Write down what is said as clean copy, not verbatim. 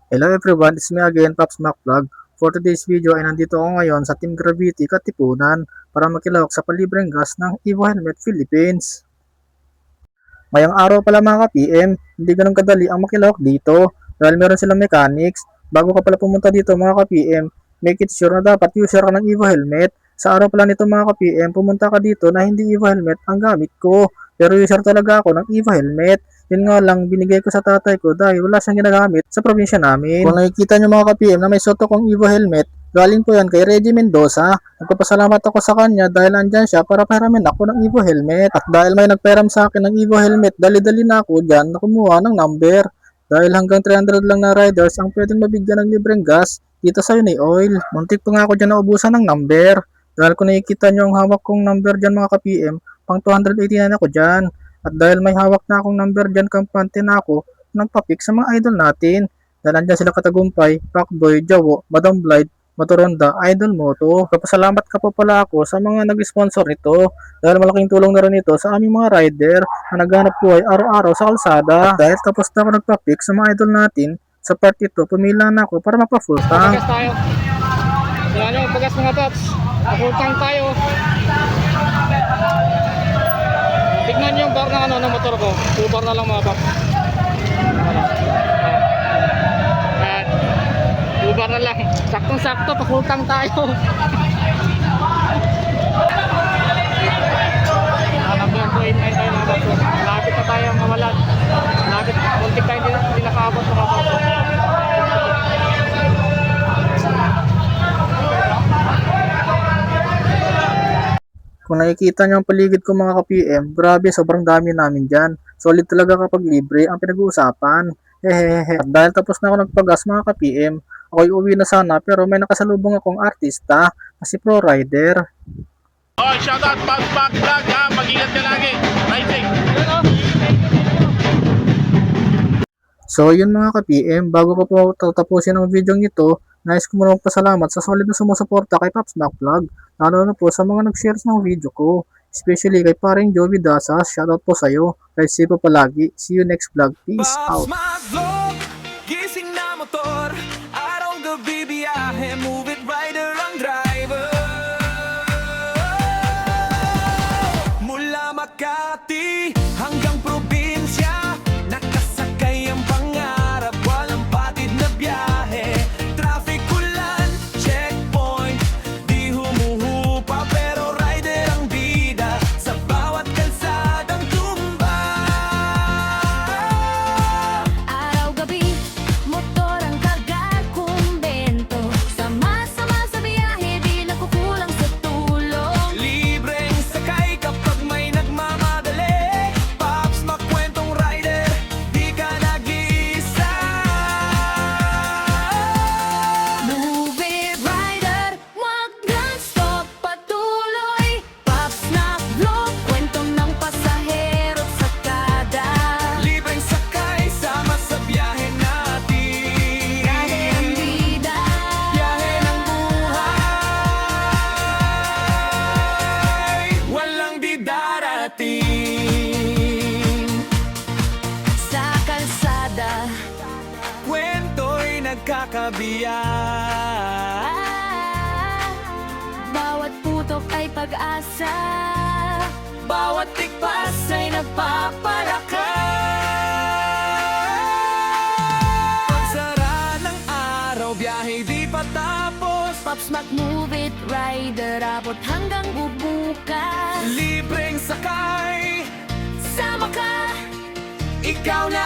Hello everyone, it's me again, Pops Mac Vlog. For today's video ay nandito ako ngayon sa Team Gravity Katipunan para makilahok sa palibreng gas ng Evo Helmet Philippines. Ngayong araw pala mga ka-PM, hindi ganun kadali ang makilahok dito dahil meron silang mechanics. Bago ka pala pumunta dito mga ka-PM, make it sure na dapat user ka ng Evo Helmet. Sa araw pala nito mga ka-PM, pumunta ka dito na hindi Evo Helmet ang gamit ko. Pero user talaga ako ng Evo Helmet. Yun nga lang, binigay ko sa tatay ko dahil wala siyang ginagamit sa probinsya namin. Kung nakikita nyo mga ka-PM na may suot akong Evo Helmet, galing po yan kay Reggie Mendoza. Nagpapasalamat ako sa kanya dahil andyan siya para pahiramin ako ng Evo Helmet. At dahil may nagpairam sa akin ng Evo Helmet, dali-dali na ako dyan na kumuha ng number. Dahil hanggang 300 lang na riders ang pwedeng mabigyan ng libreng gas dito sa Uni Oil. Muntik pa nga ako dyan naubusan ng number. Dahil kung nakikita nyo ang hawak kong number dyan mga ka-PM, pang 289 ako dyan. At dahil may hawak na akong number dyan, kampante na ako, nagpa-pick sa mga idol natin. Dahil andyan sila Katagumpay, Pacboy, Jawo, Madam Blide, Matoronda, Idol Moto. Kapasalamat ka pa pala ako sa mga nag-sponsor nito dahil malaking tulong na rin ito sa aming mga rider na naghanap buhay araw-araw sa kalsada. At dahil tapos na ako nagpa-pick sa mga idol natin, sa part ito, pumila na ako para mapa-full tank. Pagas tayo. Yan yung pagas mga paps. Full tank tayo. Tignan niyo yung bar ng motor ko. 2 bar na lang mga paps. At 2 bar na lang. Saktong-sakto, pa-full tank tayo. Number 289 tayo mga paps. Malapit na tayo mawalan. Malapit, muntik tayo hindi nakaabot mga paps. Kung nakikita nyo ang paligid ko mga ka-PM, grabe sobrang dami namin dyan. Solid talaga kapag libre ang pinag-uusapan. Hehehe. At dahil tapos na ako nagpagas mga ka-PM, ako'y uwi na sana pero may nakasalubong akong artista na si Pro Rider. Oh, shoutout Pops Mac Vlog ha, mag-ingat ka lagi. Ride safe. So yun mga ka-PM, bago ko po tatapusin ang video ito, nais ko muna magpasalamat sa solid na sumusuporta kay Pops Mac Vlog, lalo na po sa mga nag-share ng video ko, especially kay paring Joey Dasas, shoutout po sa'yo, ride safe po palagi, see you next vlog, peace out. Pops Mac Vlog, gising na motor, araw gabi biyahe, move it rider ang driver. Mula Makati hanggang probinsya, nakasakay ang pangarap, walang patid na biyahe. Traffic ulan, checkpoint, di humuhupa pero rider ang bida sa bawat kalsadang tumba. Araw-gabi, motor ang karga kumbento. Sama-sama sa biyahe, di nakukulang sa tulong. Libreng sakay kapag may nagmamadali. Pops Mac kwentong rider, di ka nag-iisa. Move it, rider, wag non-stop, patuloy. Pops Mac Vlog, kwento ng pasahero at sakada. Libreng sakay, sama sa biyahe natin. Rider ang bida. Biyahe ng buhay, walang di darating. Sa kalsada, Kwento'y nagkakabiyak. bawat putok ay pag-asa. Bawat tikpas ay nagpaparaka. Pagsara ng araw, biyahe di patapos. Pops Mac, move it, rider, abot hanggang bubukas. Libreng sakay, Sama ka, ikaw na